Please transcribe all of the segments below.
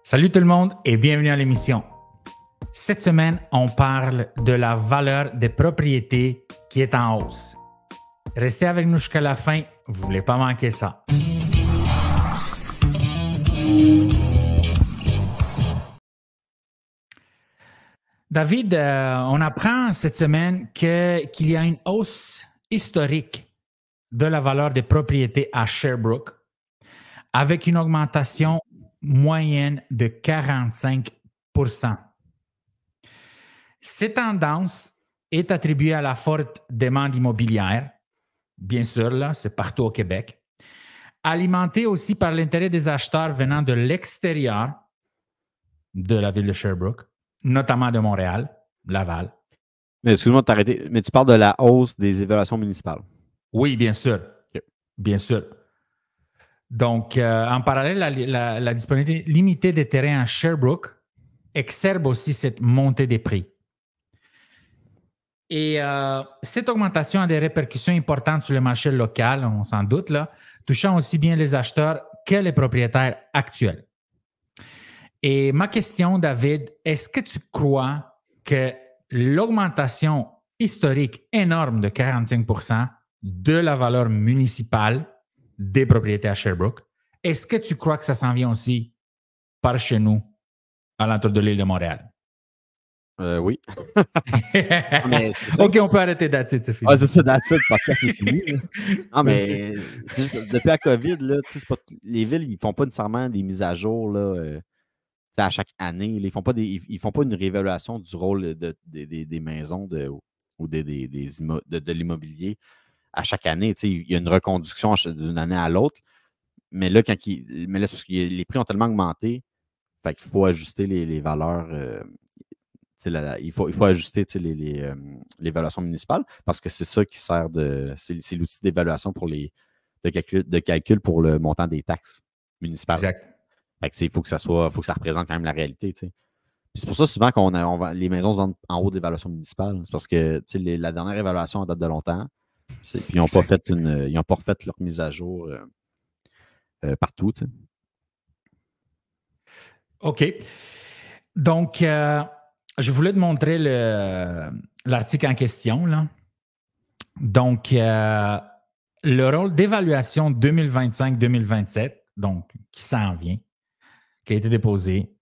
Salut tout le monde et bienvenue à l'émission. Cette semaine, on parle de la valeur des propriétés qui est en hausse. Restez avec nous jusqu'à la fin, vous ne voulez pas manquer ça. David, on apprend cette semaine qu'il y a une hausse historique de la valeur des propriétés à Sherbrooke avec une augmentation moyenne de 45%. Cette tendance est attribuée à la forte demande immobilière, bien sûr, là, c'est partout au Québec, alimentée aussi par l'intérêt des acheteurs venant de l'extérieur de la ville de Sherbrooke, notamment de Montréal, Laval. Mais excuse-moi de t'arrêter, mais tu parles de la hausse des évaluations municipales. Oui, bien sûr. Okay. Bien sûr. Donc, en parallèle, la disponibilité limitée des terrains à Sherbrooke exacerbe aussi cette montée des prix. Et cette augmentation a des répercussions importantes sur le marché local, on s'en doute, là, touchant aussi bien les acheteurs que les propriétaires actuels. Et ma question, David, est-ce que tu crois que l'augmentation historique énorme de 45% de la valeur municipale des propriétés à Sherbrooke, est-ce que tu crois que ça s'en vient aussi par chez nous, à l'entour de l'île de Montréal? Oui. Mais OK, on peut arrêter that's it, c'est fini. Ah, c'est ça, that's it, parce que c'est fini. Non, mais depuis la COVID, là, les villes, ils ne font pas nécessairement des mises à jour là, à chaque année. Ils ne font pas une réévaluation du rôle des maisons ou de l'immobilier à chaque année. Il y a une reconduction d'une année à l'autre. Mais là, c'est parce que les prix ont tellement augmenté, fait qu'il faut ajuster les valeurs. Il faut ajuster l'évaluation municipale parce que c'est ça qui sert c'est l'outil d'évaluation de calcul pour le montant des taxes municipales. Exact. Fait que, il faut que ça représente quand même la réalité. Puis c'est pour ça souvent les maisons se vendent en haut d'évaluation municipale. C'est parce que la dernière évaluation en date de longtemps. Puis ils n'ont pas refait leur mise à jour partout. T'sais. OK. Donc, je voulais te montrer l'article en question. Là. Donc, le rôle d'évaluation 2025-2027, donc qui s'en vient, qui a été déposé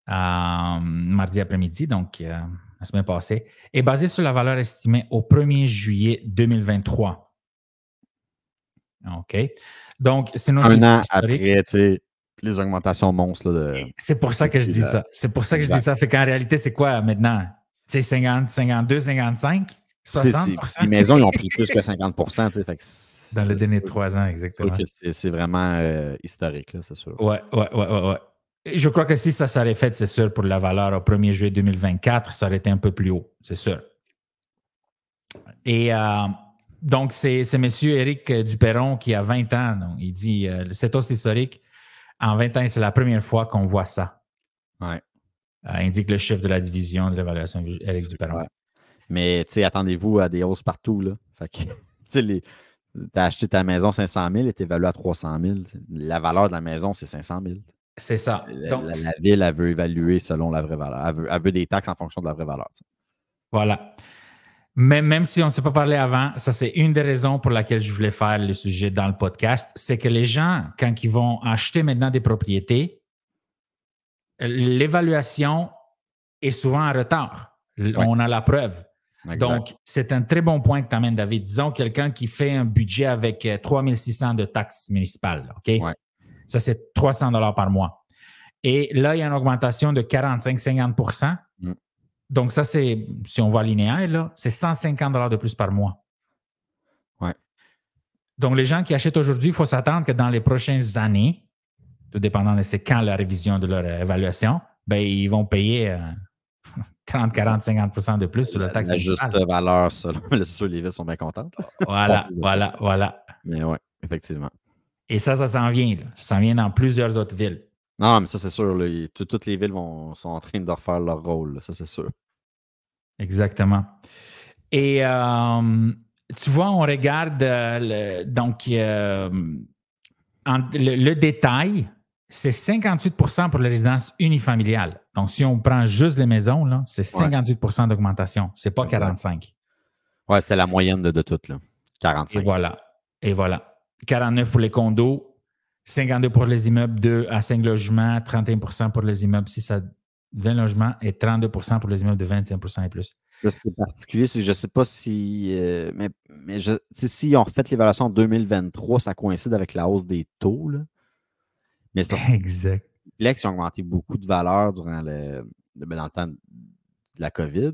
mardi après-midi, donc la semaine passée, est basé sur la valeur estimée au 1er juillet 2023. OK. Donc, c'est nos un an après, les augmentations monstres. Là, c'est pour ça que je dis ça. C'est pour ça que je dis ça. Fait qu'en réalité, c'est quoi maintenant? C'est 50, 52, 55, 60%? Les maisons, ils ont pris plus que 50%. Fait que dans le dernier 3 ans, exactement. C'est vraiment historique, là, c'est sûr. Ouais. Et je crois que si ça s'aurait fait, c'est sûr, pour la valeur au 1er juillet 2024, ça aurait été un peu plus haut, c'est sûr. Et donc, c'est M. Éric Duperron qui a 20 ans. Donc, il dit cette hausse historique, en 20 ans, c'est la première fois qu'on voit ça. Ouais. Indique le chef de la division de l'évaluation, Éric Duperron. Ouais. Mais attendez-vous à des hausses partout. Là. Fait que, tu as acheté ta maison 500 000 et tu es évalué à 300 000. La valeur de la maison, c'est 500 000. C'est ça. Donc, la ville, elle veut évaluer selon la vraie valeur. Elle veut des taxes en fonction de la vraie valeur. T'sais. Voilà. Mais même si on ne s'est pas parlé avant, ça, c'est une des raisons pour laquelle je voulais faire le sujet dans le podcast. C'est que les gens, quand ils vont acheter maintenant des propriétés, l'évaluation est souvent en retard. Ouais. On a la preuve. Exact. Donc, c'est un très bon point que tu amènes, David. Disons quelqu'un qui fait un budget avec 3 600 de taxes municipales. OK? Ouais. Ça, c'est 300 $ par mois. Et là, il y a une augmentation de 45-50 %. Donc, ça, c'est, si on voit linéaire, là, c'est 150 $ de plus par mois. Ouais. Donc, les gens qui achètent aujourd'hui, il faut s'attendre que dans les prochaines années, tout dépendant de c'est quand la révision de leur évaluation, ben, ils vont payer 30, 40, 50 % de plus sur la taxe municipale. La juste valeur, ça. C'est sûr, les villes sont bien contentes. Voilà. Mais oui, effectivement. Et ça s'en vient. Là. Ça s'en vient dans plusieurs autres villes. Non, mais ça, c'est sûr. Là, toutes les villes sont en train de refaire leur rôle. Là, ça, c'est sûr. Exactement. Et tu vois, on regarde le détail, c'est 58 pour les résidences unifamiliales. Donc, si on prend juste les maisons, là, c'est 58 d'augmentation. C'est pas 45. Ouais, c'était la moyenne de tout, là. 45. Et voilà. 49 pour les condos, 52 pour les immeubles 2 à 5 logements, 31 pour les immeubles 6 à 20 logements et 32 pour les immeubles de 25 et plus. Là, ce qui est particulier, c'est que je ne sais pas si. Si on refait l'évaluation en 2023, ça coïncide avec la hausse des taux. Là. Mais c'est parce que exact. les complexes ont augmenté beaucoup de valeur dans le temps de la COVID.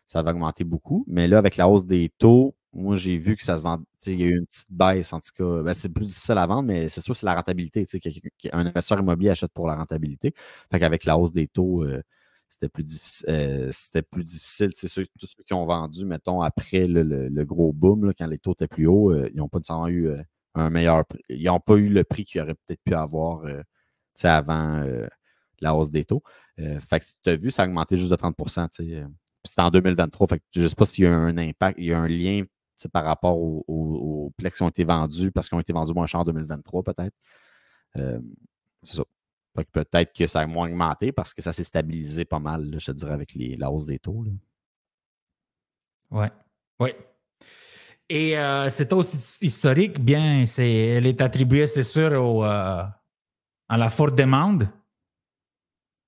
Ça va augmenter beaucoup. Mais là, avec la hausse des taux, moi, j'ai vu que ça se vend. Il y a eu une petite baisse, en tout cas. Ben, c'est plus difficile à vendre, mais c'est sûr que c'est la rentabilité. Un investisseur immobilier achète pour la rentabilité. Fait qu'avec la hausse des taux, c'était plus difficile. Tous ceux qui ont vendu, mettons, après le gros boom, là, quand les taux étaient plus hauts, ils n'ont pas nécessairement eu un meilleur prix. Ils n'ont pas eu le prix qu'ils auraient peut-être pu avoir avant la hausse des taux. Fait que tu as vu, ça a augmenté juste de 30 c'était en 2023. Fait que je ne sais pas s'il y a un impact, il y a un lien par rapport aux plex qui ont été vendus parce qu'ils ont été vendus moins cher en 2023, peut-être. C'est ça. Fait que peut-être que ça a moins augmenté parce que ça s'est stabilisé pas mal, là, je te dirais, avec la hausse des taux. Oui. Oui. Et cette hausse historique, bien, elle est attribuée, c'est sûr, à la forte demande.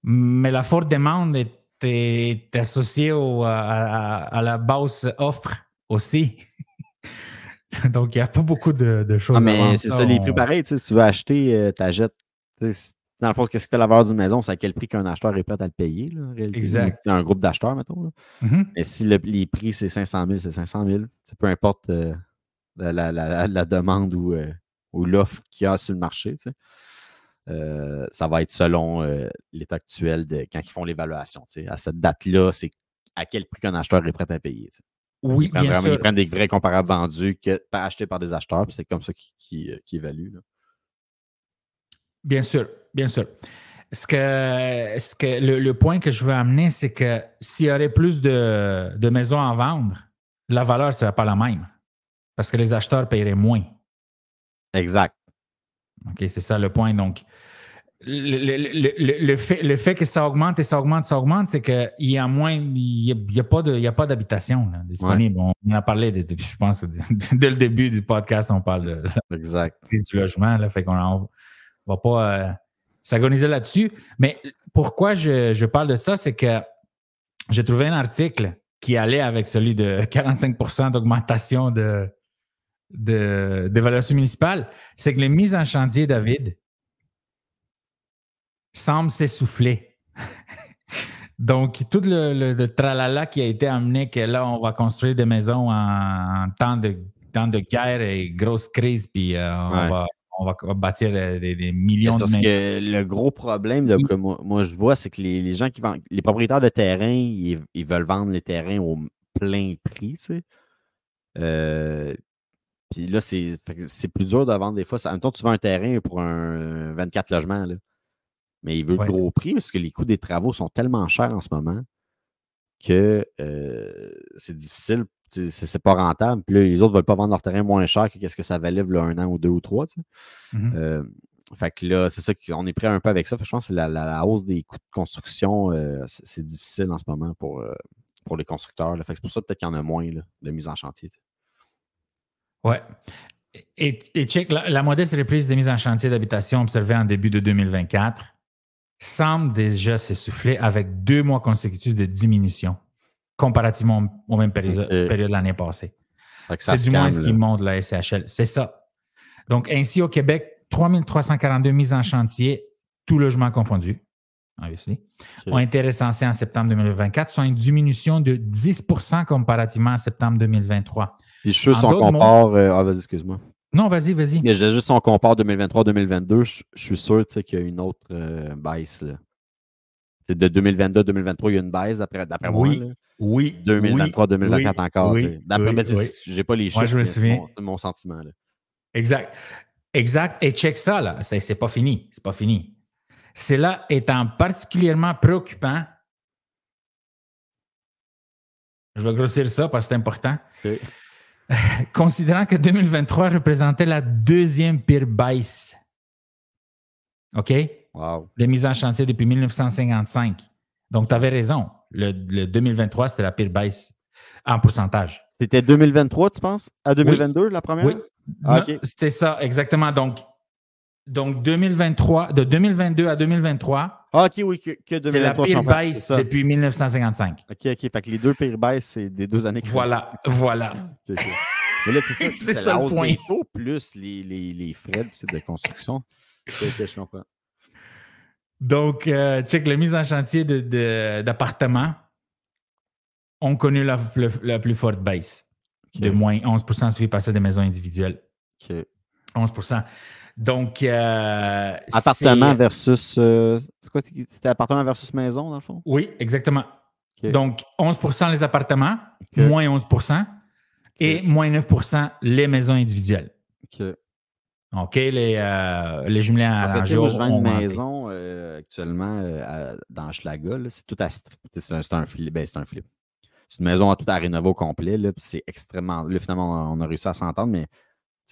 Mais la forte demande est associée à la basse offre aussi. Donc, il n'y a pas beaucoup de choses à vendre. C'est ça, les prix pareils. Si tu veux acheter, tu achètes. Dans le fond, qu'est-ce qui fait la valeur d'une maison? C'est à quel prix qu'un acheteur est prêt à le payer. Là, en réalité. Exact. C'est un groupe d'acheteurs, mettons. Là. Mm-hmm. Mais si les prix, c'est 500 000, c'est 500 000. Peu importe la demande ou l'offre qu'il y a sur le marché. Ça va être selon l'état actuel de quand ils font l'évaluation. À cette date-là, c'est à quel prix qu'un acheteur est prêt à payer. Oui, bien sûr. Ils prennent des vrais comparables vendus achetés par des acheteurs, puis c'est comme ça qu'ils évaluent. Là. Bien sûr, bien sûr. Le point que je veux amener, c'est que s'il y aurait plus de maisons à vendre, la valeur ne serait pas la même. Parce que les acheteurs paieraient moins. Exact. OK, c'est ça le point. Donc, le fait que ça augmente et ça augmente, c'est qu'il y a moins, il n'y a pas d'habitation là, disponible. Ouais. On en a parlé, je pense, dès le début du podcast, on parle de la crise du logement. Là, fait qu'on ne va pas s'agoniser là-dessus. Mais pourquoi je parle de ça, c'est que j'ai trouvé un article qui allait avec celui de 45% d'augmentation d'évaluation municipale. C'est que les mises en chantier, David, semble s'essouffler. Donc, tout le tralala qui a été amené, que là, on va construire des maisons en temps de guerre et grosse crise, puis on va bâtir des millions de maisons. Parce que le gros problème là, que moi, je vois, c'est que les gens qui vendent, les propriétaires de terrain, ils veulent vendre les terrains au plein prix, tu sais. Puis là, c'est plus dur de vendre des fois. En même temps, tu vends un terrain pour un 24 logements, là. Mais il veut le gros prix parce que les coûts des travaux sont tellement chers en ce moment que c'est difficile. C'est pas rentable. Puis là, les autres ne veulent pas vendre leur terrain moins cher que ce que ça valait là, 1 an ou 2 ou 3. Tu sais. Fait que là, c'est ça qu'on est prêt un peu avec ça. Fait que je pense que la hausse des coûts de construction, c'est difficile en ce moment pour les constructeurs. Là. Fait que c'est pour ça peut-être qu'il y en a moins là, de mise en chantier. Tu sais. Ouais. Et check, la modeste reprise des mises en chantier d'habitation observée en début de 2024 semble déjà s'essouffler avec 2 mois consécutifs de diminution comparativement aux mêmes périodes de l'année passée. C'est du moins ce qui montre la SCHL. C'est ça. Donc, ainsi, au Québec, 3342 mises en chantier, tous logements confondus, ont été recensés en septembre 2024, soit une diminution de 10% comparativement à septembre 2023. Puis je suis sûr, si on compare... vas-y, excuse-moi. Non, vas-y. Mais juste si on compare 2023-2022, je suis sûr qu'il y a une autre baisse. Là. De 2022 à 2023, il y a une baisse d'après moi. Là. Oui. 2023-2024 encore. D'après moi, je n'ai pas les chiffres, moi, je me souviens. C'est mon sentiment. Là. Exact. Et check ça, là. C'est pas fini. C'est pas fini. Cela étant particulièrement préoccupant. Je vais grossir ça parce que c'est important. Okay. Considérant que 2023 représentait la 2e pire baisse. OK? Wow. de mise en chantier depuis 1955. Donc, tu avais raison. Le 2023, c'était la pire baisse en pourcentage. C'était 2023, tu penses? À 2022, Oui. la première? Oui. Ah, OK. C'est ça, exactement. Donc 2023, de 2022 à 2023, Ah, OK, oui, que c'est la 2023, je pire comprends. C'est baisse ça. depuis 1955. OK. Fait que les deux pires baisses, c'est des 2 années. Voilà. OK. Mais là, c'est ça. C'est C'est ça la le hausse point. des taux plus les frais de construction. OK, je comprends. Donc, check, la mise en chantier d'appartements ont connu la plus forte baisse, de moins 11%, suivi par ça des maisons individuelles. OK. 11%. Donc, appartement versus... c'est quoi? C'était appartement versus maison, dans le fond? Oui, exactement. OK. Donc, 11% les appartements, moins 11%, et moins 9% les maisons individuelles. OK. OK, les jumelés Parce que, tu sais, arrangés moi, je vends une augmenté. maison actuellement dans Hochelaga. C'est tout à strip. C'est un flip. Ben, c'est un flip. C'est une maison à tout à rénover au complet. Là, puis c'est extrêmement... Là, finalement, on a réussi à s'entendre, mais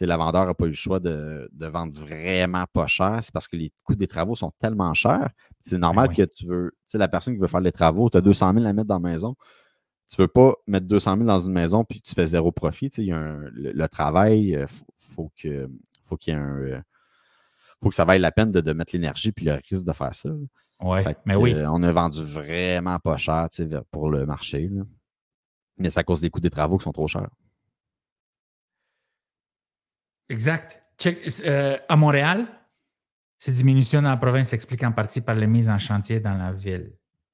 la vendeur n'a pas eu le choix de vendre vraiment pas cher. C'est parce que les coûts des travaux sont tellement chers. C'est normal que tu veux... Tu sais, la personne qui veut faire les travaux, tu as 200 000 à mettre dans la maison. Tu ne veux pas mettre 200 000 dans une maison puis tu fais zéro profit. Tu sais, il y a le travail, faut qu'il y ait un... faut que ça vaille la peine de mettre l'énergie puis le risque de faire ça. Oui, mais oui. On a vendu vraiment pas cher pour le marché. Là. Mais c'est à cause des coûts des travaux qui sont trop chers. Exact. À Montréal, cette diminution dans la province s'explique en partie par les mises en chantier dans la ville,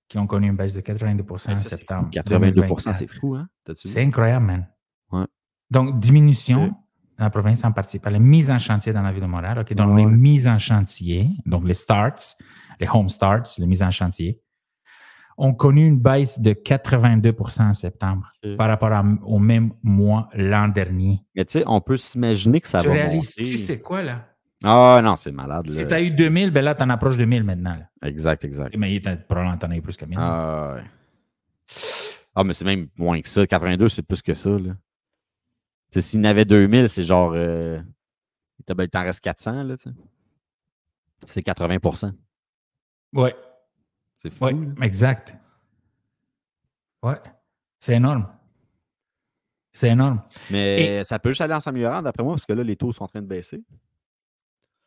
qui ont connu une baisse de 82% en septembre. 82%, c'est fou, hein? C'est incroyable, man. Ouais. Donc, diminution dans la province en partie par les mises en chantier dans la ville de Montréal. Okay? Donc, les mises en chantier, donc les starts, les home starts, les mises en chantier, ont connu une baisse de 82% en septembre par rapport au même mois l'an dernier. Mais tu sais, on peut s'imaginer que ça va monter. Tu réalises-tu c'est quoi, là? Ah non, c'est malade. Si tu as eu 2000, ben là, tu en approches de 1000 maintenant. Là. Exact. Mais probablement, tu en as eu plus que 1000. Ah, ouais. Ah, mais c'est même moins que ça. 82, c'est plus que ça. Là. S'il y en avait 2000, c'est genre... il t'en reste 400, là, tu sais. C'est 80%. Ouais. C'est fou. Oui, exact. Ouais. C'est énorme. C'est énorme. Mais ça peut juste aller en s'améliorant, d'après moi, parce que là, les taux sont en train de baisser.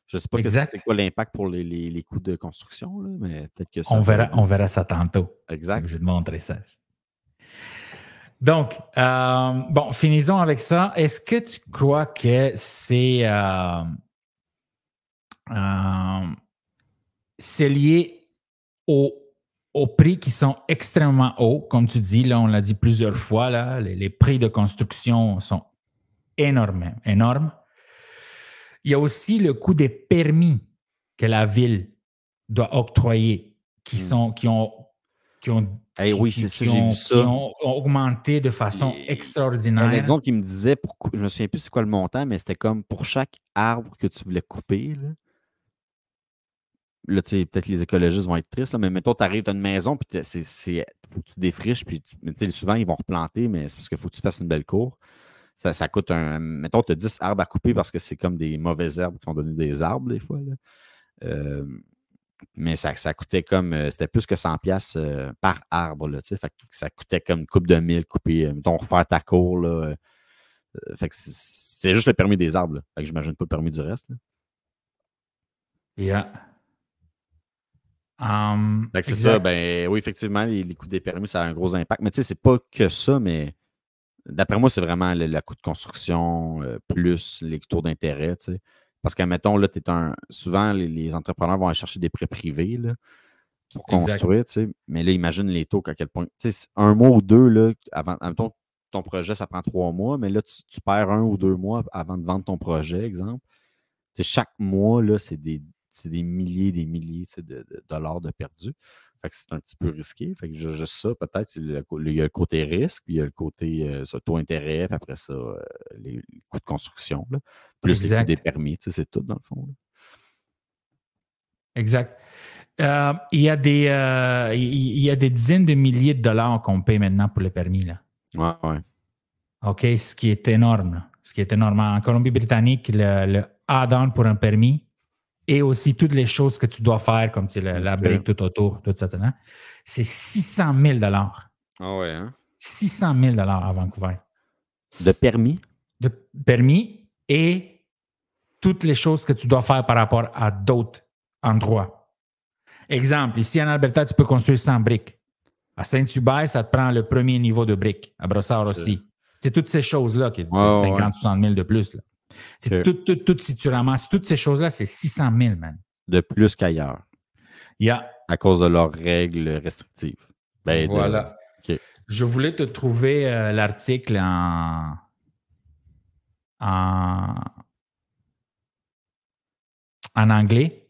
Je ne sais pas c'est quoi l'impact pour les coûts de construction, là, mais peut-être que ça... On verra ça tantôt. Exact. Je vais te montrer ça. Donc, bon, finissons avec ça. Est-ce que tu crois que c'est lié aux prix qui sont extrêmement hauts? Comme tu dis, là, on l'a dit plusieurs fois, là, les prix de construction sont énormes. Il y a aussi le coût des permis que la ville doit octroyer, qui ont augmenté de façon extraordinaire. Il y a un exemple qui me disait, je me souviens plus c'est quoi le montant, mais c'était comme pour chaque arbre que tu voulais couper. Là, tu sais, peut-être les écologistes vont être tristes, là, mais mettons, tu arrives à une maison, puis faut que tu défriches, puis souvent, ils vont replanter, mais c'est parce qu'il faut que tu fasses une belle cour. Ça coûte mettons, tu as 10 arbres à couper parce que c'est comme des mauvaises herbes qui ont donné des arbres, des fois. Là. Mais ça coûtait comme... c'était plus que 100$ par arbre, là, tu sais. Fait que ça coûtait comme une coupe de 1000 couper, mettons, refaire ta cour, là. Fait que c'est juste le permis des arbres, là. Fait que j'imagine pas le permis du reste, là. Yeah. C'est ça, ben oui, effectivement, les coûts des permis, ça a un gros impact. Mais tu sais, c'est pas que ça, mais d'après moi, c'est vraiment le coût de construction plus les taux d'intérêt, tu sais. Parce que, mettons, là, souvent, les entrepreneurs vont aller chercher des prêts privés là, pour construire, tu sais. Mais là, imagine les taux, à quel point. Tu sais, 1 mois ou 2, là, avant, mettons, ton projet, ça prend 3 mois, mais là, tu perds 1 ou 2 mois avant de vendre ton projet, exemple. Tu sais, chaque mois, là, c'est des milliers de dollars de perdus. Fait que c'est un petit peu risqué. Fait que juste ça, peut-être, il y a le côté risque, puis il y a le côté taux-intérêt, puis après ça, les coûts de construction, là, plus les coûts des permis. Tu sais, c'est tout, dans le fond. Là. Exact. Il y a des dizaines de milliers de dollars qu'on paye maintenant pour les permis. Là. Ouais. OK, ce qui est énorme. Là. Ce qui est énorme. En Colombie-Britannique, le add-on pour un permis et aussi toutes les choses que tu dois faire, comme la brique tout autour, tout ça, c'est 600 000 Ah ouais, hein? 600 000 à Vancouver. De permis? De permis et toutes les choses que tu dois faire par rapport à d'autres endroits. Exemple, ici en Alberta, tu peux construire 100 briques. À Saint-Hubert, ça te prend le premier niveau de briques. À Brossard aussi. C'est toutes ces choses-là, c'est 50 ou 100 000 de plus. Là. C'est tout, si tu ramasses toutes ces choses-là, c'est 600 000, man. De plus qu'ailleurs. Yeah. À cause de leurs règles restrictives. Ben, voilà. Okay. Je voulais te trouver l'article en anglais.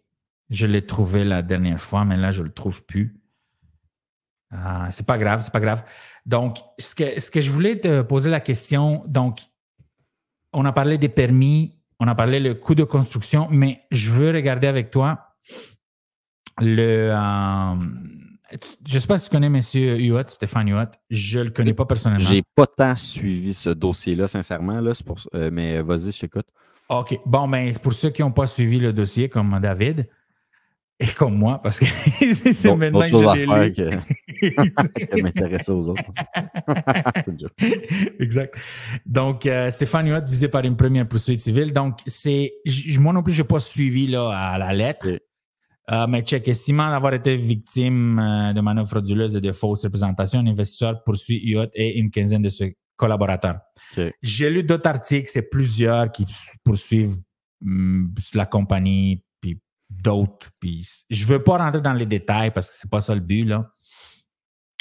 Je l'ai trouvé la dernière fois, mais là, je ne le trouve plus. C'est pas grave, c'est pas grave. Donc, ce que je voulais te poser la question, donc, on a parlé des permis, on a parlé le coût de construction, mais je veux regarder avec toi je ne sais pas si tu connais M. Huot, Stéphane Huot. Je ne le connais pas personnellement. J'ai pas tant suivi ce dossier-là, sincèrement, là, mais vas-y, je t'écoute. OK. Bon, ben, pour ceux qui n'ont pas suivi le dossier, comme David, et comme moi, parce que c'est maintenant que je l'ai lu. Que m'intéresser aux autres. C'est le jeu. Exact. Donc, Stéphane Huot visé par une première poursuite civile. Donc, moi non plus, je n'ai pas suivi là, à la lettre. Okay. Mais check, estimant d'avoir été victime de manœuvres frauduleuses et de fausses représentations, un investisseur poursuit Huot et une quinzaine de ses collaborateurs. Okay. J'ai lu d'autres articles, c'est plusieurs qui poursuivent la compagnie, puis d'autres. Puis je ne veux pas rentrer dans les détails parce que ce n'est pas ça le but, là.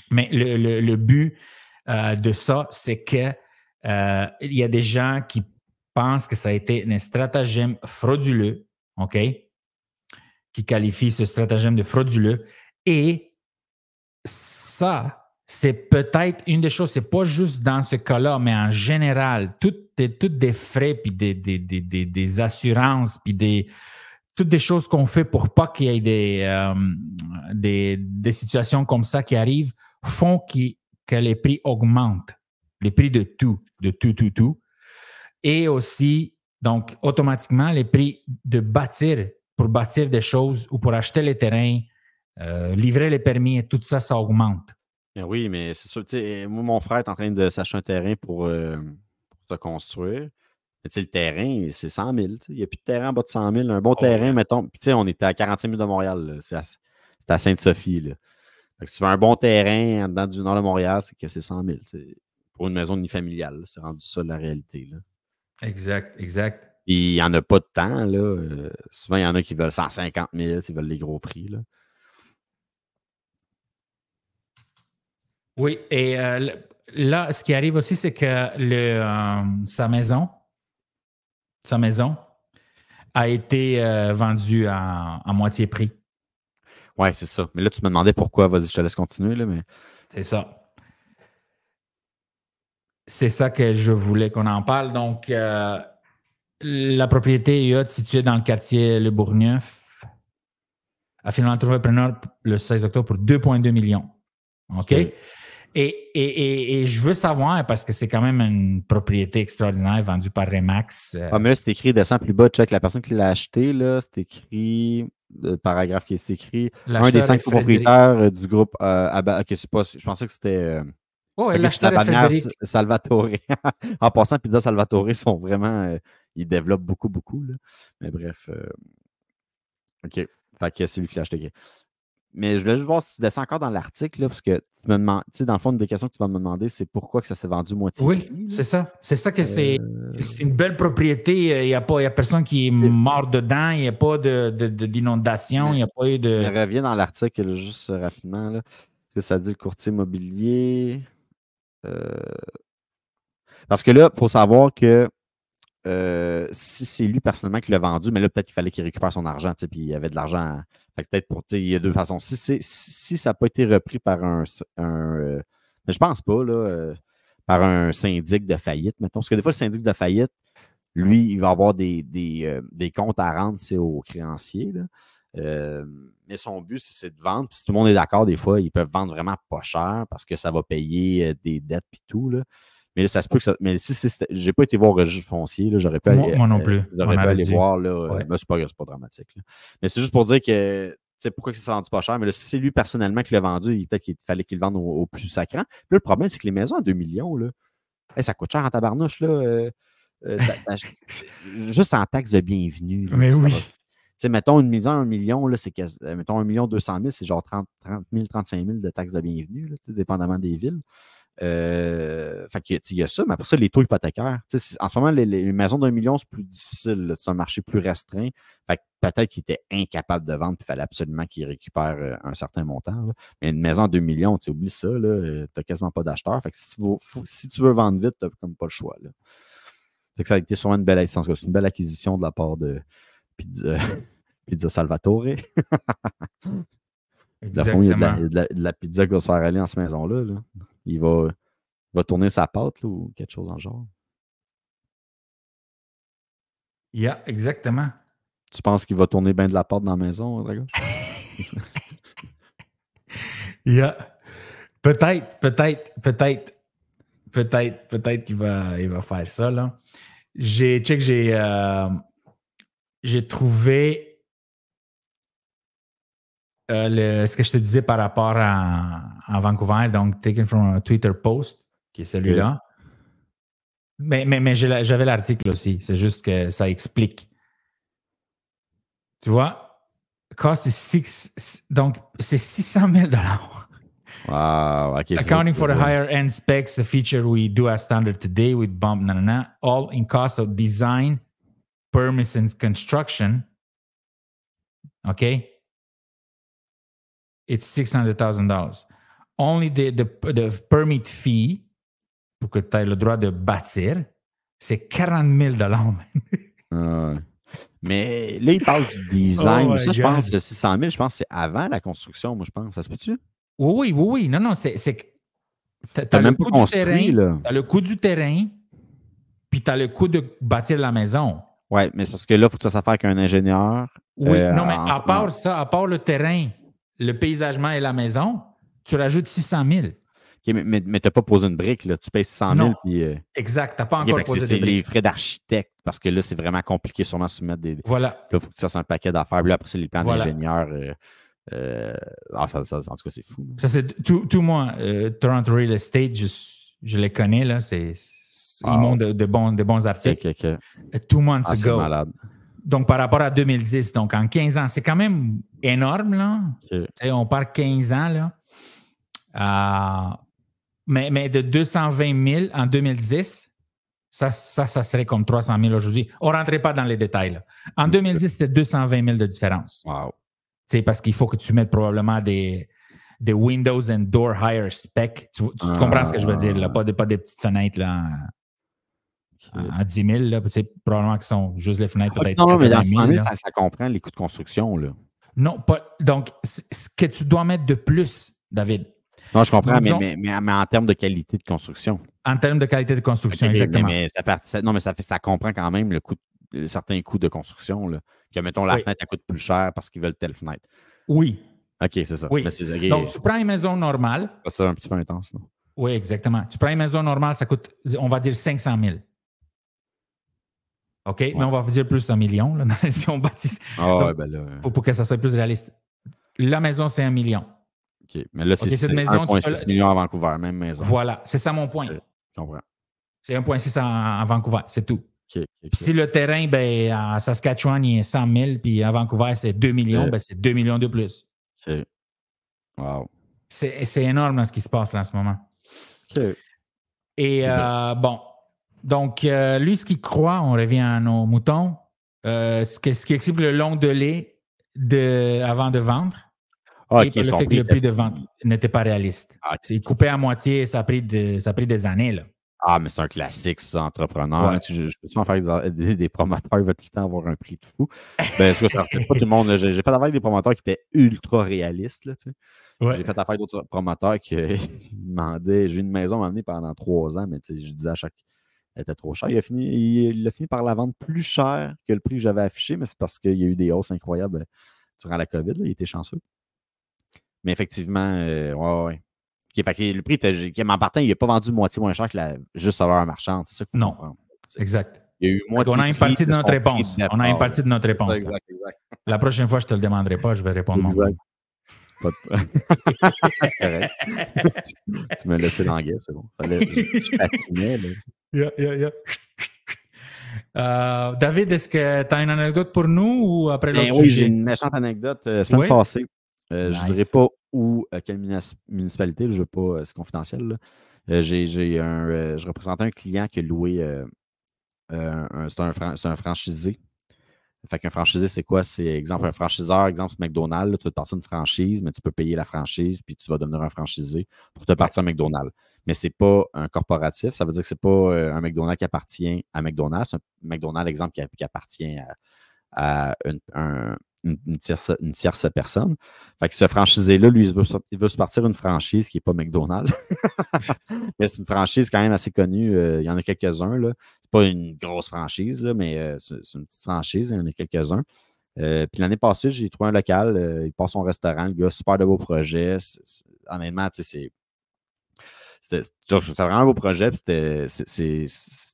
Mais le but de ça, c'est que il y a des gens qui pensent que ça a été un stratagème frauduleux, OK? Qui qualifie ce stratagème de frauduleux. Et ça, c'est peut-être une des choses, c'est pas juste dans ce cas-là, mais en général, toutes des frais, puis des assurances, puis toutes des choses qu'on fait pour pas qu'il y ait des situations comme ça qui arrivent, font que les prix augmentent. Les prix de tout. Et aussi, donc, automatiquement, les prix pour bâtir des choses ou pour acheter les terrains, livrer les permis et tout ça, ça augmente. Bien oui, mais c'est sûr, moi, mon frère est en train de s'acheter un terrain pour se construire. Mais le terrain, c'est 100 000. Il n'y a plus de terrain en bas de 100 000. Un bon terrain, mettons. Puis on était à 45 000 de Montréal. C'est à Sainte-Sophie. Là. Fait que si tu veux un bon terrain dans du nord de Montréal, c'est que c'est 100 000. Pour une maison unifamiliale, c'est rendu ça la réalité. Là. Exact. Puis il n'y en a pas de temps. Là. Souvent, il y en a qui veulent 150 000, ils veulent les gros prix. Là. Oui, et là, ce qui arrive aussi, c'est que sa maison a été vendue à moitié prix. Oui, c'est ça. Mais là, tu me demandais pourquoi. Vas-y, je te laisse continuer. Là, mais... C'est ça. C'est ça que je voulais qu'on en parle. Donc, la propriété Huot, située dans le quartier Le Bourgneuf, a finalement trouvé un preneur le 16 octobre pour 2,2 millions. OK? Et je veux savoir, parce que c'est quand même une propriété extraordinaire vendue par Remax. mais là, c'est écrit, descend plus bas, check la personne qui l'a acheté, là, c'est écrit, le paragraphe qui est écrit, un des 5 propriétaires du groupe okay, c'est pas, je pensais que c'était l'acheteur est Frédéric Salvatore. En passant, Pizza Salvatore sont vraiment, ils développent beaucoup, là. Mais bref, OK, fait que c'est lui qui l'a acheté. Mais je voulais juste voir si tu descends encore dans l'article, là, parce que tu me demandes, tu sais, dans le fond, une des questions que tu vas me demander, c'est pourquoi que ça s'est vendu moitié. Oui, c'est ça. C'est ça que c'est une belle propriété. Il n'y a personne qui est mort dedans. Il n'y a pas d'inondation. Il n'y a pas eu de. Je reviens dans l'article juste rapidement. Là, que ça dit le courtier immobilier. Parce que là, il faut savoir que si c'est lui personnellement qui l'a vendu, mais là, peut-être qu'il fallait qu'il récupère son argent, puis il y avait de l'argent. Fait que peut-être il y a deux façons. Si ça n'a pas été repris par mais je pense pas, là, par un syndic de faillite, mettons. Parce que des fois, le syndic de faillite, lui, il va avoir des comptes à rendre aux créanciers. Là. Mais son but, c'est de vendre. Si tout le monde est d'accord, des fois, ils peuvent vendre vraiment pas cher parce que ça va payer des dettes et tout. Là. Mais là, ça se peut que ça. Mais si j'ai pas été voir le registre foncier, là, j'aurais pu moi non plus. J'aurais pu aller voir. Là, Ouais. mais c'est pas dramatique. Là. Mais c'est juste pour dire que. Pourquoi ça s'est vendu pas cher? Mais là, si c'est lui personnellement qui l'a vendu, peut-être qu'il fallait qu'il le vende au plus sacrant. Puis là, le problème, c'est que les maisons à 2 millions, là, ça coûte cher en tabarnouche. Là, juste en taxes de bienvenue. Là, mais oui. Mettons une maison à 1 million, là, c'est mettons 1 million 200 000, c'est genre 30 000, 35 000 de taxes de bienvenue, là, dépendamment des villes. Fait qu'il y a ça, mais après ça, les taux hypothécaires. En ce moment, les maisons d'1 million, c'est plus difficile. C'est un marché plus restreint. Fait que peut-être qu'il était incapable de vendre, il fallait absolument qu'il récupère un certain montant. Là. Mais une maison à 2 millions, oublie ça, tu n'as quasiment pas d'acheteurs. Fait que si tu veux vendre vite, tu n'as comme pas le choix. Là. Fait que ça a été sûrement une belle acquisition. C'est une belle acquisition de la part de Pizza Salvatore. Exactement. Il y a de la pizza qui va se faire aller dans cette maison-là. Là. Il va tourner sa pâte là, ou quelque chose dans le genre. Yeah, exactement. Tu penses qu'il va tourner bien de la pâte dans la maison, Dragos? Yeah. Peut-être qu'il va faire ça. Là. J'ai trouvé ce que je te disais par rapport à Vancouver, donc taken from a Twitter post, qui est celui-là. Okay. Mais j'avais l'article aussi. C'est juste que ça explique. Tu vois, cost donc c'est 600 000 $. Wow, okay, Accounting for the higher end specs, the feature we do as standard today with bump, all in cost of design, permits and construction. Okay. It's $600,000. Only the permit fee, pour que tu aies le droit de bâtir, c'est 40 000 $. Mais là, il parle du design. Ça, je pense que 600 000, je pense que c'est avant la construction, moi, je pense. Ça se peut-tu? Oui. Non, c'est que tu as même pas construit, là. Tu as le coût du terrain, puis tu as le coût de bâtir la maison. Oui, mais c'est parce que là, il faut que ça fasse affaire avec un ingénieur. Oui, non, mais à part ça, à part le terrain, le paysagement et la maison, tu rajoutes 600 000. Okay, mais tu n'as pas posé une brique, là. Tu payes 600 000. Puis, exact, tu n'as pas encore posé des briques. C'est les frais d'architecte, parce que là, c'est vraiment compliqué sûrement de soumettre des... Voilà. Là, il faut que tu fasses un paquet d'affaires. Puis là, après, c'est les plans d'ingénieurs. En tout cas, c'est fou. Ça, c'est tout moi, Toronto Real Estate, je les connais, là. Ils montent de bons articles. Okay. 2 months ago. C'est malade. Donc, par rapport à 2010, donc en 15 ans, c'est quand même énorme, là. Okay. On part 15 ans, là. Mais de 220 000 en 2010, ça serait comme 300 000 aujourd'hui. On ne rentrait pas dans les détails, là. En 2010, c'était 220 000 de différence. Wow. Parce qu'il faut que tu mettes probablement des windows and door higher spec. Tu comprends ce que je veux dire, là? Pas des petites fenêtres, là. À 10 000, là, probablement que sont juste les fenêtres, peut-être. Non, mais dans 100 000, ça comprend les coûts de construction, là. Non, pas. Donc, ce que tu dois mettre de plus, David. Non, je comprends, mais en termes de qualité de construction. En termes de qualité de construction, okay, exactement. Mais ça comprend quand même certains coûts de construction, là. Que, mettons, la fenêtre, elle coûte plus cher parce qu'ils veulent telle fenêtre. Oui. OK, c'est ça. Oui. Okay. Donc, tu prends une maison normale. C'est ça, un petit peu intense, non? Oui, exactement. Tu prends une maison normale, ça coûte, on va dire, 500 000. OK? Ouais. Mais on va vous dire plus d'1 million, là, si on bâtit. Donc, ben là... pour que ça soit plus réaliste. La maison, c'est 1 million. OK. Mais là, c'est 1,6 million à Vancouver, même maison. Voilà. C'est ça mon point. Je comprends. C'est 1,6 à Vancouver. C'est tout. Okay. Si le terrain, à Saskatchewan, il est 100 000, puis à Vancouver, c'est 2 millions, c'est 2 millions de plus. OK. Wow. C'est énorme là, ce qui se passe là en ce moment. OK. Et bon, donc, lui, ce qu'il croit, on revient à nos moutons, ce qui explique le long délai avant de vendre. Et le fait que le prix de vente n'était pas réaliste. C'est coupé à moitié, ça a pris des années, là. Ah, mais c'est un classique, ça, entrepreneur. Ouais. Je peux-tu en faire des promoteurs qui veulent tout le temps avoir un prix de fou? Ben, ça ne reflète pas tout le monde. J'ai fait affaire avec des promoteurs qui étaient ultra réalistes, là, tu sais. Ouais. J'ai fait affaire avec d'autres promoteurs qui demandaient... J'ai eu une maison à m'amener pendant 3 ans, mais tu sais, je disais à chaque... Elle était trop chère. Il a fini par la vendre plus cher que le prix que j'avais affiché, mais c'est parce qu'il y a eu des hausses incroyables durant la COVID. Là, il était chanceux. Mais effectivement, ouais. Fait que le prix était, en partant, il n'a pas vendu moitié moins cher que juste la valeur marchande. C'est ça qu'il faut comprendre. Exact. Il y a eu moitié on a une partie de notre réponse. On a une partie de notre réponse. Exact. La prochaine fois, je ne te le demanderai pas, je vais répondre moi-même. C'est correct. Tu me laissais languer, c'est bon. Je patinais. David, est-ce que tu as une anecdote pour nous ou après l'autre oui, sujet? j'ai une méchante anecdote. Semaine passée, je ne dirais pas où, quelle municipalité, je ne veux pas, c'est confidentiel. Je représentais un client qui a loué, c'est un franchisé. Fait qu'un franchisé, c'est quoi? C'est, exemple, un franchiseur, exemple, McDonald's, là, tu vas te partir une franchise, mais tu peux payer la franchise, puis tu vas devenir un franchisé pour te partir à McDonald's. Mais ce n'est pas un corporatif. Ça veut dire que ce n'est pas un McDonald's qui appartient à McDonald's. C'est un McDonald's, exemple, qui appartient à une tierce personne. Fait que ce franchisé-là, lui, il veut se partir une franchise qui n'est pas McDonald's. Mais c'est une franchise quand même assez connue. Il y en a quelques-uns. C'est pas une grosse franchise, là, mais c'est une petite franchise. Il y en a quelques-uns. Puis l'année passée, j'ai trouvé un local. Il passe son restaurant. Le gars, super de beau projet. Honnêtement, tu sais, c'était vraiment un beau projet. C'était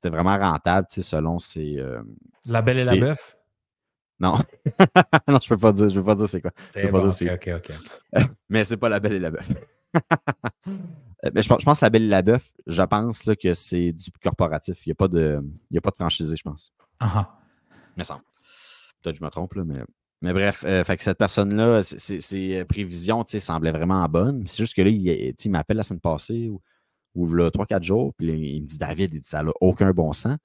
vraiment rentable, tu sais, selon ses... La Belle et la Bœuf? Non. Non, je ne peux pas dire c'est quoi. OK. Mais c'est pas La Belle et la Bœuf. Mais je pense que La Belle et la Bœuf, je pense là, que c'est du corporatif. Il n'y a pas de franchisé, je pense. Mais ça. Peut-être que je me trompe, là, mais bref, fait que cette personne-là, ses prévisions semblaient vraiment bonnes. C'est juste que là, il m'appelle la semaine passée ou là, 3-4 jours, puis là, il me dit David, ça n'a aucun bon sens.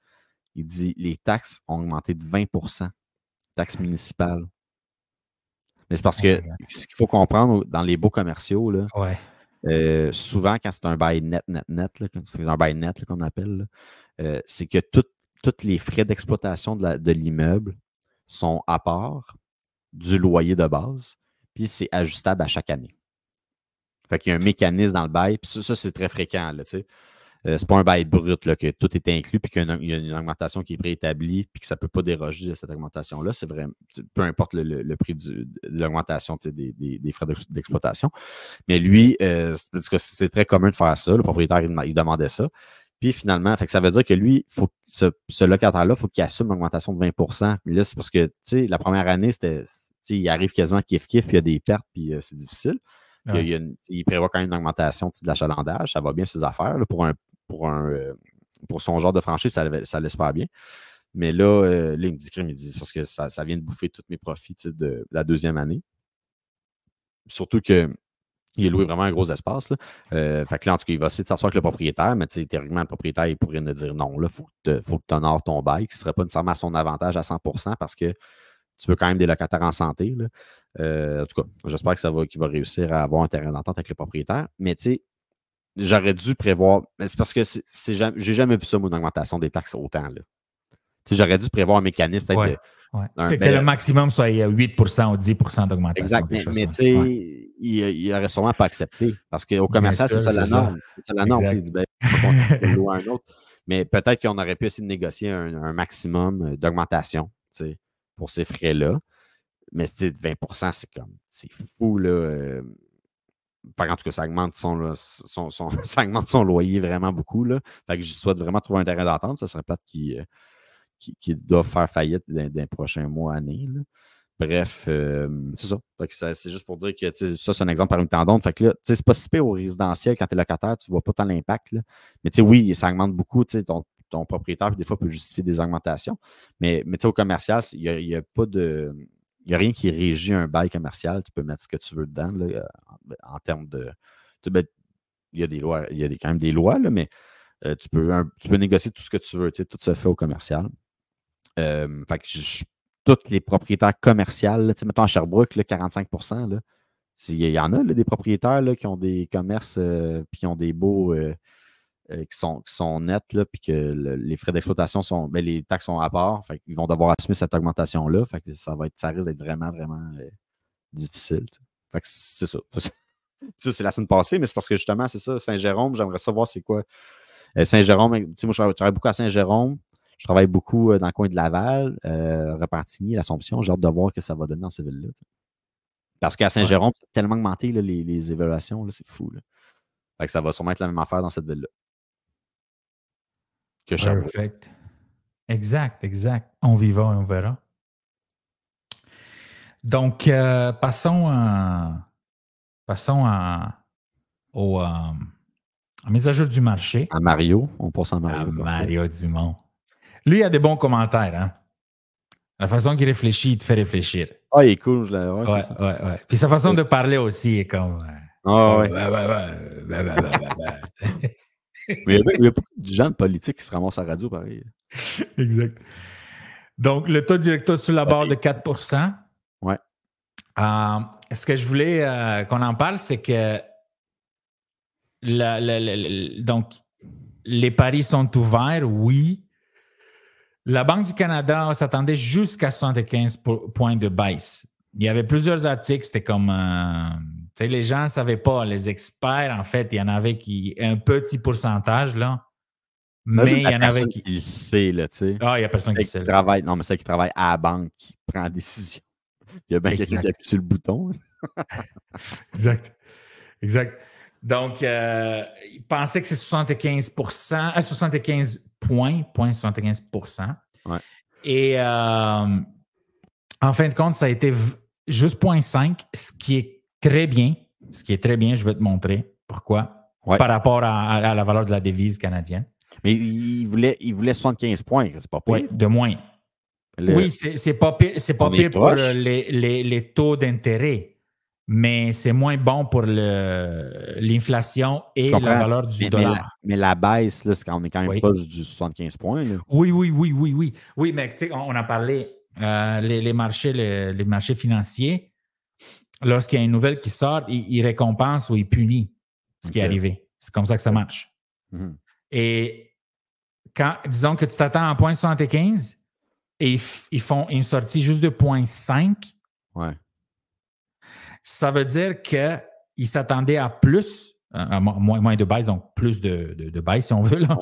Il dit les taxes ont augmenté de 20 taxes municipales. Mais c'est parce que ce qu'il faut comprendre dans les baux commerciaux, là, souvent, quand c'est un bail net, là, quand c'est un bail net qu'on appelle, c'est que tous les frais d'exploitation de l'immeuble sont à part du loyer de base, puis c'est ajustable à chaque année. Fait qu'il y a un mécanisme dans le bail, puis ça c'est très fréquent, là, tu sais. C'est pas un bail brut, là, que tout est inclus, puis qu'il y a une augmentation qui est préétablie, puis que ça ne peut pas déroger de cette augmentation-là. C'est vrai, peu importe le prix de l'augmentation des frais d'exploitation. Mais lui, c'est très commun de faire ça. Le propriétaire, il demandait ça. Puis finalement, fait que ça veut dire que lui, ce locataire-là, il faut qu'il assume une augmentation de 20 Mais là, c'est parce que la première année, il arrive quasiment kiff-kiff, puis il y a des pertes, puis c'est difficile. Il prévoit quand même une augmentation de l'achalandage. Ça va bien ses affaires. Là, pour son genre de franchise, ça laisse pas bien. Mais là, il me dit parce que ça vient de bouffer tous mes profits de la deuxième année. Surtout qu'il a loué vraiment un gros espace. Là. Fait que là, en tout cas, il va essayer de s'asseoir avec le propriétaire, mais théoriquement, le propriétaire, il pourrait nous dire non, il faut que tu honores ton bail, qui ne serait pas nécessairement à son avantage à 100% parce que tu veux quand même des locataires en santé. Là. En tout cas, j'espère qu'il va réussir à avoir un terrain d'entente avec le propriétaire. Mais tu sais, j'aurais dû prévoir. Mais c'est parce que j'ai jamais vu ça, moi, une augmentation des taxes autant. Là. J'aurais dû prévoir un mécanisme peut-être c'est que le maximum soit 8 ou 10 d'augmentation. Exact, mais tu sais, il n'aurait sûrement pas accepté. Parce qu'au commercial, c'est ça la norme. C'est ça la norme. Il dit, on loue un autre. Mais peut-être qu'on aurait pu essayer de négocier un maximum d'augmentation pour ces frais-là. Mais 20 c'est fou, là. En tout cas, ça augmente ça augmente son loyer vraiment beaucoup, là. Fait que je souhaite vraiment trouver un terrain d'entente. Ça serait plate qui doivent faire faillite dans les prochains mois, années. Là. Bref, c'est ça. C'est juste pour dire que ça, c'est un exemple parmi tant d'autres. Fait que là, c'est pas si pire au résidentiel quand tu es locataire, tu ne vois pas tant l'impact. Là. Mais oui, ça augmente beaucoup. Ton propriétaire, des fois, peut justifier des augmentations. Mais au commercial, il n'y a pas de. Il n'y a rien qui régit un bail commercial. Tu peux mettre ce que tu veux dedans là, en termes de. Il y a des lois, il y a quand même des lois, là, mais tu peux négocier tout ce que tu veux. Tout se fait au commercial. Fait que tous les propriétaires commerciaux, mettons à Sherbrooke, là, 45 là, il y en a là, des propriétaires là, qui ont des commerces puis qui ont des baux qui sont nets, puis que les frais d'exploitation sont. Les taxes sont à part. Fait qu'ils vont devoir assumer cette augmentation-là. Fait que ça risque d'être vraiment, vraiment difficile. Fait que c'est ça. Ça, c'est la semaine passée, mais c'est parce que justement, c'est ça. Saint-Jérôme, j'aimerais savoir c'est quoi. Saint-Jérôme, moi, je travaille beaucoup à Saint-Jérôme. Je travaille beaucoup dans le coin de Laval, Repentigny, l'Assomption. J'ai hâte de voir ce que ça va donner dans ces villes-là. Parce qu'à Saint-Jérôme, c'est tellement augmenté là, les évaluations, là, c'est fou. Là. Fait que ça va sûrement être la même affaire dans cette ville-là. Que Sherbrooke. Perfect. Exact. On vivra et on verra. Donc, passons aux mises à jour du marché. À Mario, on passe à Mario. Mario Dumont. Lui, il a des bons commentaires. Hein? La façon qu'il réfléchit, il te fait réfléchir. Ah, il est cool. Ouais, c'est ça. Ouais. Puis sa façon de parler aussi est comme... Mais il y a beaucoup de gens de politique qui se ramassent à la radio, pareil. Exact. Donc, le taux directeur sur la barre de 4%. Ouais. Ce que je voulais qu'on en parle, c'est que donc, les paris sont ouverts, oui. La Banque du Canada s'attendait jusqu'à 75 points de baisse. Il y avait plusieurs articles, c'était comme... les gens ne savaient pas, les experts, en fait, il y en avait qui... Un petit pourcentage, là. Mais il y en avait qui... Il sait, là, tu sais. Ah, il n'y a personne qui sait. Non, mais c'est qui travaille à la banque qui prend la décision. Il y a bien quelqu'un qui appuie sur le bouton. Exact. Donc, il pensait que c'est 75 points, 75%. Ouais. Et en fin de compte, ça a été juste 0,5, ce qui est très bien. Je vais te montrer pourquoi. Ouais. Par rapport à la valeur de la devise canadienne. Mais il voulait 75 points, c'est pas pire. Oui, de moins. Oui, c'est pas pire pour les taux d'intérêt. Mais c'est moins bon pour l'inflation et la valeur du dollar. Mais la baisse, là, c'est quand on est quand même proche du 75 points. Là. Oui. Oui, mais tu sais, on a parlé les marchés financiers. Lorsqu'il y a une nouvelle qui sort, ils récompensent ou ils punissent ce qui est arrivé. C'est comme ça que ça marche. Mm-hmm. Et disons que tu t'attends à 0,75 et ils font une sortie juste de 0,5. Ouais. Ça veut dire qu'ils s'attendaient à plus, moins de baisse, donc plus de baisse si on veut. Là.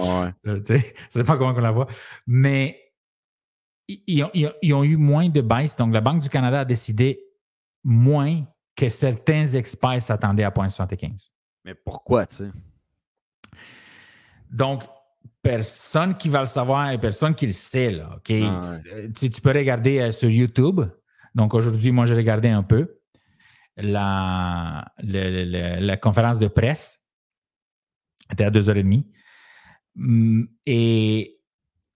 Ouais. Ça dépend comment on la voit. Mais ils ont eu moins de baisse. Donc, la Banque du Canada a décidé moins que certains experts s'attendaient à 0,75. Mais pourquoi, tu sais? Donc, personne qui va le savoir et personne qui le sait. Là, okay? Tu peux regarder sur YouTube. Donc, aujourd'hui, moi, j'ai regardé un peu la conférence de presse. Était à 2h30.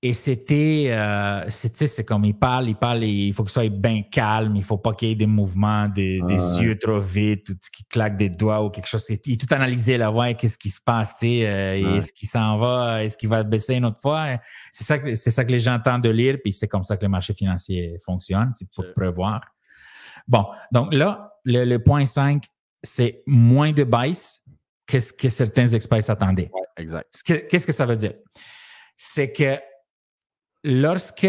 Et c'était, c'est comme il parle, il faut que ça soit bien calme, il ne faut pas qu'il y ait des mouvements, des yeux trop vite, ou qui claquent des doigts ou quelque chose. Il est tout analysé là, voir qu'est-ce qui se passe, est-ce qu'il s'en va, est-ce qu'il va baisser une autre fois. C'est ça que les gens tentent de lire, puis c'est comme ça que les marchés financiers fonctionnent, pour prévoir. Bon, donc là, le 0,5, c'est moins de baisse que ce que certains experts s'attendaient. Ouais, exact. Qu'est-ce que ça veut dire? C'est que lorsque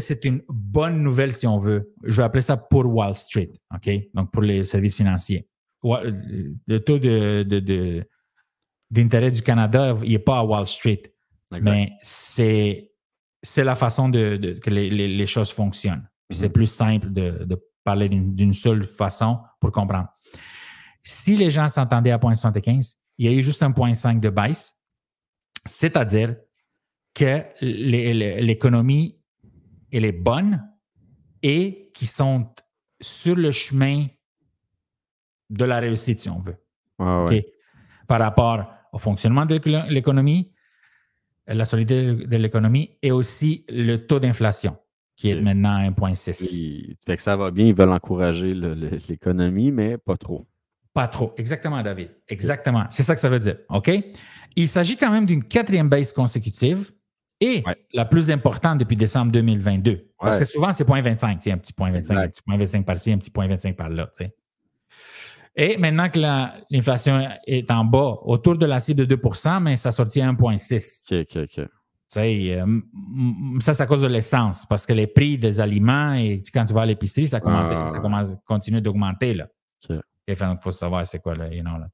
c'est une bonne nouvelle, si on veut, je vais appeler ça pour Wall Street, OK? Donc, pour les services financiers. Le taux d'intérêt du Canada, il n'est pas à Wall Street. Exact. Mais c'est la façon que les choses fonctionnent. Mm-hmm. C'est plus simple de parler d'une seule façon pour comprendre. Si les gens s'entendaient à 0,75, il y a eu juste 1,5 de baisse, c'est-à-dire que l'économie, elle est bonne et qui sont sur le chemin de la réussite, si on veut. Okay? Par rapport au fonctionnement de l'économie, la solidité de l'économie et aussi le taux d'inflation, qui est maintenant à 1,6. Fait que ça va bien, ils veulent encourager l'économie, mais pas trop. Pas trop. Exactement, David. Exactement. C'est ça que ça veut dire. OK? Il s'agit quand même d'une 4e baisse consécutive et la plus importante depuis décembre 2022. Parce que souvent, c'est 0,25. Un petit 0,25, un petit 0,25 par-ci, un petit 0,25 par-là. T'sais. Et maintenant que l'inflation est en bas, autour de la cible de 2%, mais ça sortit à 1,6. OK. Ça, c'est à cause de l'essence. Parce que les prix des aliments, et quand tu vas à l'épicerie, ça continue d'augmenter. Là. OK. Il faut savoir c'est quoi,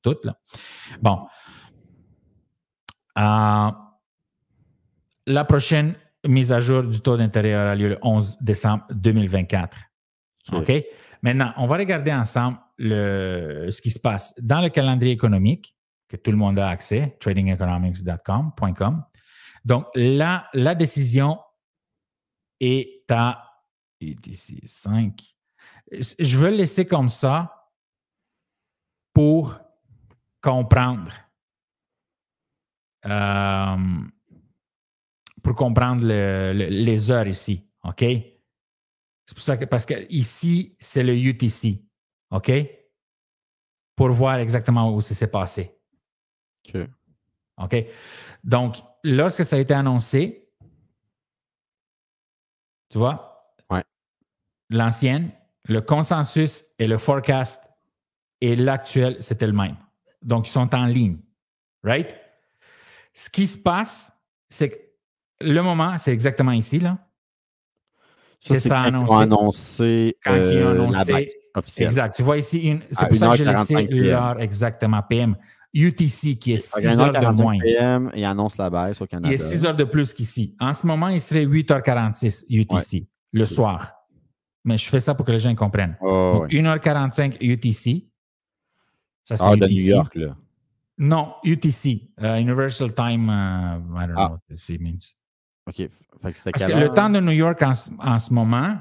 tout. Là. Bon. La prochaine mise à jour du taux d'intérêt aura lieu le 11 décembre 2024. OK? Maintenant, on va regarder ensemble ce qui se passe dans le calendrier économique, que tout le monde a accès, tradingeconomics.com. Donc, là, la décision est à UTC 5. Je veux le laisser comme ça pour comprendre. Les heures ici, OK? C'est pour ça que, parce que ici, c'est le UTC, OK? Pour voir exactement où ça s'est passé. OK. OK? Donc, lorsque ça a été annoncé, tu vois? Ouais. L'ancienne, le consensus et le forecast et l'actuel, c'était le même. Donc, ils sont en ligne. Right? Ce qui se passe, c'est que le moment, c'est exactement ici, là. Ça, c'est quand ils ont annoncé, la baisse officielle. Exact. Tu vois ici, c'est pour ça que j'ai laissé l'heure exactement PM. UTC, qui est 6 heures de moins. PM, il annonce la baisse au Canada. Il est 6 heures de plus qu'ici. En ce moment, il serait 8h46 UTC, le soir. Mais je fais ça pour que les gens comprennent. Donc, 1h45 UTC. Ça, c'est UTC. De New York, là. Non, UTC, Universal Time, I don't know what this means. OK. Fait que parce que le temps de New York en ce moment,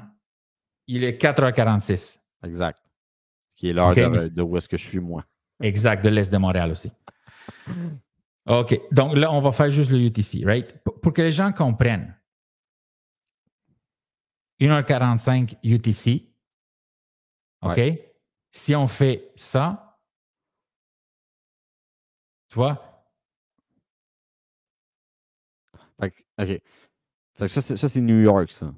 il est 4h46. Exact. Qui est l'heure de où est-ce que je suis, moi. Exact, de l'Est de Montréal aussi. OK. Donc là, on va faire juste le UTC, right? Pour que les gens comprennent. 1h45 UTC. OK? Ouais. Si on fait ça, tu vois? OK. Fait que ça, c'est New York, ça.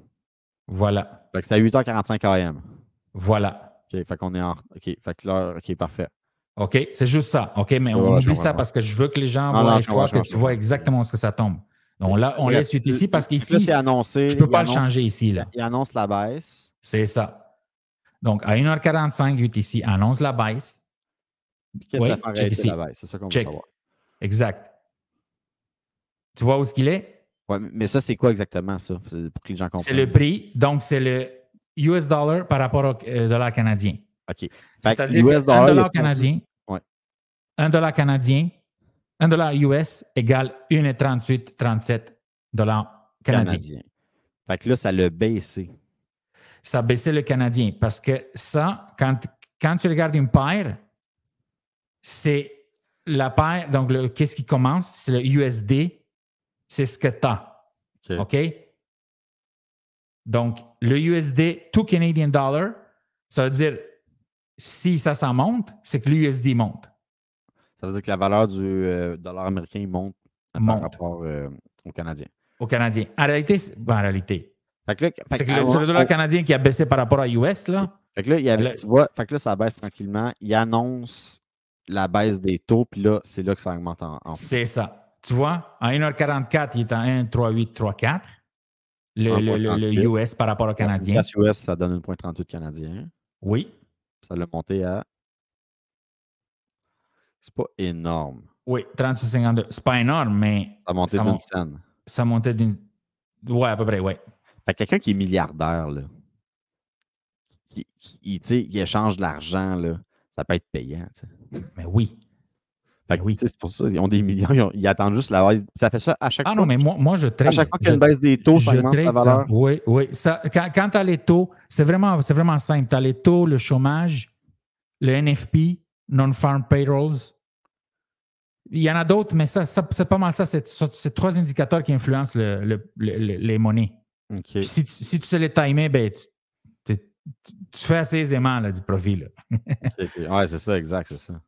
Voilà. Fait que c'est à 8h45 AM. Voilà. OK. Fait qu'on est en... OK. Fait que l'heure... OK, parfait. OK, c'est juste ça. OK, mais on oublie ça parce que je veux que les gens voient que tu vois exactement où est-ce que ça tombe. Donc là, on laisse UTC parce qu'ici, là, c'est annoncé, je ne peux pas le changer ici. Là. Il annonce la baisse. C'est ça. Donc, à 1h45, UTC annonce la baisse. Qu'est-ce que ça fait arrêter la baisse? C'est ça qu'on veut savoir. Exact. Tu vois où est-ce qu'il est? Oui, mais ça, c'est quoi exactement, ça? Pour que les gens comprennent. C'est le prix. Donc, c'est le US dollar par rapport au dollar canadien. OK. C'est-à-dire $1 canadien, $1 canadien, $1 US égale 1,3837 $ canadiens. Fait que là, ça l'a baissé. Ça a baissé le canadien parce que ça, quand tu regardes une paire, c'est la paire, donc qu'est-ce qui commence? C'est le USD, c'est ce que tu as. OK? Donc, le USD to Canadian dollar, ça veut dire si ça monte, c'est que l'USD monte. Ça veut dire que la valeur du dollar américain monte par rapport au Canadien. Au Canadien. En réalité, c'est que le dollar canadien qui a baissé par rapport à US, là. Fait que là, tu vois, fait que là, ça baisse tranquillement. Il annonce la baisse des taux, puis là, c'est là que ça augmente en C'est ça. Tu vois, à 1h44, il est à 1,3834. Le US par rapport au Canadien. Le US, ça donne 1,38 canadien. Oui. Ça l'a monté à... C'est pas énorme. Oui, 38,52. C'est pas énorme, mais... Ça a monté d'une scène. Ça montait d'une... Ouais, à peu près, oui. Fait que quelqu'un qui est milliardaire, là, qui échange de l'argent, là, ça peut être payant. T'sais. Mais oui. Fait que, c'est pour ça, ils ont des millions, ils attendent juste la baisse. Ça fait ça à chaque fois. Ah non, mais moi, je trade. À chaque fois qu'il y a une baisse des taux, ça augmente la valeur. Oui, oui. Ça, quand tu as les taux, c'est vraiment simple. Tu as les taux, le chômage, le NFP, Non-Farm Payrolls. Il y en a d'autres, mais ça c'est pas mal ça. C'est 3 indicateurs qui influencent les monnaies. Okay. Si tu sais les timer, ben, tu fais assez aisément là, du profit. Là. Okay. Ouais, c'est ça, exact, c'est ça.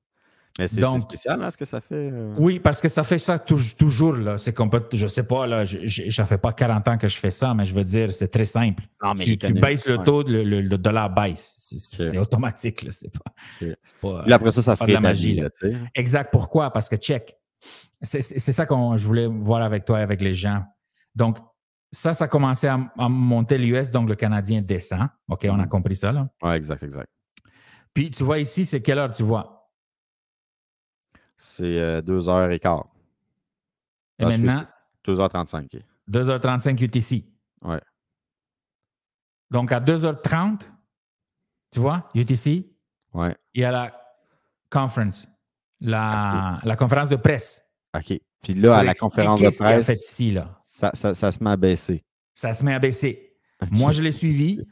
Mais c'est spécial, là, ce que ça fait? Oui, parce que ça fait ça toujours. Là. C'est comme, je sais pas, là, ça fait pas 40 ans que je fais ça, mais je veux dire, c'est très simple. Non, mais tu baisses le taux, le dollar baisse. C'est automatique. Là. C'est pas puis après ça se de la magie. Là. Exact. Pourquoi? Parce que check. C'est ça que je voulais voir avec toi et avec les gens. Donc, ça commençait à monter l'US, donc le Canadien descend. OK, on a compris ça, là? Oui, exact. Puis, tu vois ici, c'est quelle heure tu vois? C'est 2h15. Et maintenant? 2h35. 2h35 UTC. Oui. Donc, à 2h30, tu vois, UTC, Ouais. Il y a la conference, la conférence de presse. OK. Puis là, à la conférence de ce qu'il a fait presse, ici, là. ça se met à baisser. Ça se met à baisser. OK. Moi, je l'ai suivi.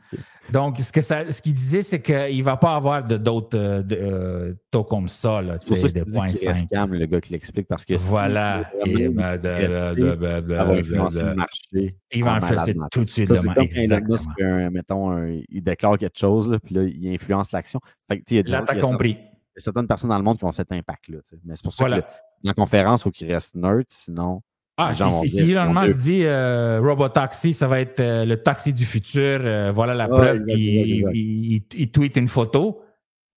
Donc, ce qu'il disait, c'est qu'il ne va pas avoir d'autres taux comme ça, là, C'est pour ça que de je dis qu'il reste 0,5. calme, le gars qui l'explique, parce que Voilà. ça va influencer le marché. Il va influencer tout de suite. Ça, c'est comme quand Elon Exactement. Musk, mettons, il déclare quelque chose, là, puis là, il influence l'action. Fait que, Là, tu as compris. Il y a certaines personnes dans le monde qui ont cet impact-là. Mais c'est pour ça Voilà. que dans la conférence, il faut qu'il reste neutre, sinon... Ah, si Elon Musk dit Robotaxi, ça va être le taxi du futur, voilà la preuve. Exact. Il tweet une photo.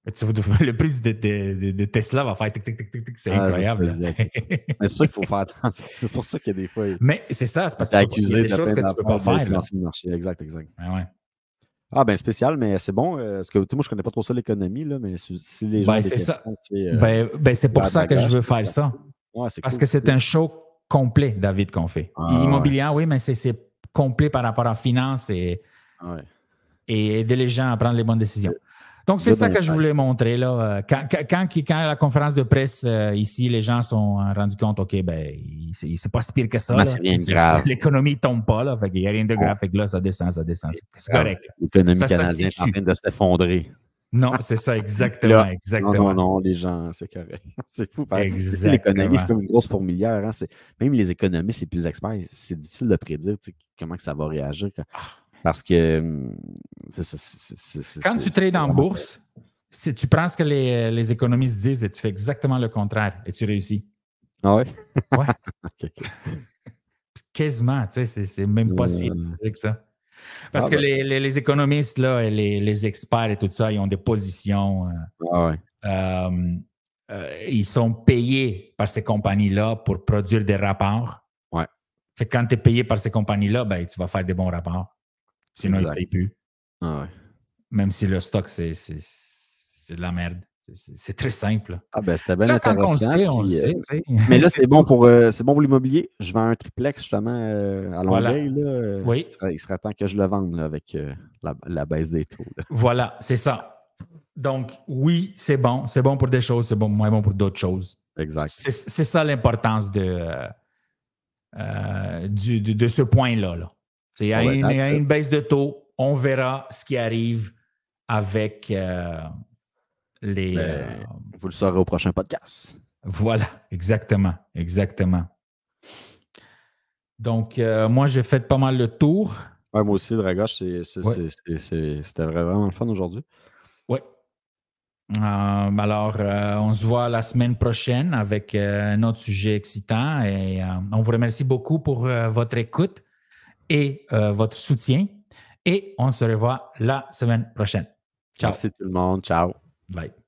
Le prix de Tesla va faire tic, tic, tic, tic, tic. C'est incroyable. Mais c'est pour ça qu'il faut faire attention. C'est pour ça qu'il y a des fois. Mais c'est ça, c'est parce que accusé y a des choses que tu ne peux pas faire. Le marché. Exact. Ouais. Ah, ben spécial, mais c'est bon. Parce que moi, je ne connais pas trop ça, l'économie, là, mais si les gens. C'est ça. C'est pour ça que je veux faire ça. Ouais, parce que c'est un show complet, David, qu'on fait. Immobilier, oui, mais c'est complet par rapport à finance et aider les gens à prendre les bonnes décisions. Donc, c'est ça que je voulais montrer. Là. Quand la conférence de presse ici, les gens sont rendus compte, OK, c'est pas si pire que ça. C'est rien de grave. L'économie ne tombe pas. Là, fait qu'il n'y a rien de grave. Fait que là, ça descend. C'est correct. L'économie canadienne est en train de s'effondrer. Non, c'est ça, exactement. Non, les gens, c'est correct. C'est fou. L'économie, c'est comme une grosse fourmilière. Hein? Même les économistes, les plus experts, c'est difficile de prédire comment que ça va réagir. Parce que c'est ça. Quand tu trades en bourse, tu prends ce que les économistes disent et tu fais exactement le contraire et tu réussis. Ah ouais? Ouais. Okay. Quasiment, tu sais, c'est même pas si que ça. Parce que les économistes, là, et les experts et tout ça, ils ont des positions. Ils sont payés par ces compagnies-là pour produire des rapports. Ouais. Fait que quand tu es payé par ces compagnies-là, tu vas faire des bons rapports. Sinon, ils ne payent plus. Ah ouais. Même si le stock, c'est de la merde. C'est très simple. Ah ben c'était bien intéressant. On le sait. Mais là, c'est bon pour l'immobilier. Je vends un triplex justement à Longueuil. Là. Oui. Il serait temps que je le vende là, avec la baisse des taux. Là. Voilà, c'est ça. Donc, oui, c'est bon. C'est bon pour des choses, c'est moins bon pour d'autres choses. Exact. C'est ça l'importance de ce point-là. Là. Il y a une baisse de taux. On verra ce qui arrive avec vous le saurez au prochain podcast. Voilà, exactement. Donc, moi, j'ai fait pas mal le tour. Ouais, moi aussi, Dragoche, c'était vraiment le fun aujourd'hui. Oui. Alors, on se voit la semaine prochaine avec un autre sujet excitant et on vous remercie beaucoup pour votre écoute et votre soutien. Et on se revoit la semaine prochaine. Ciao. Merci tout le monde. Ciao. Bye.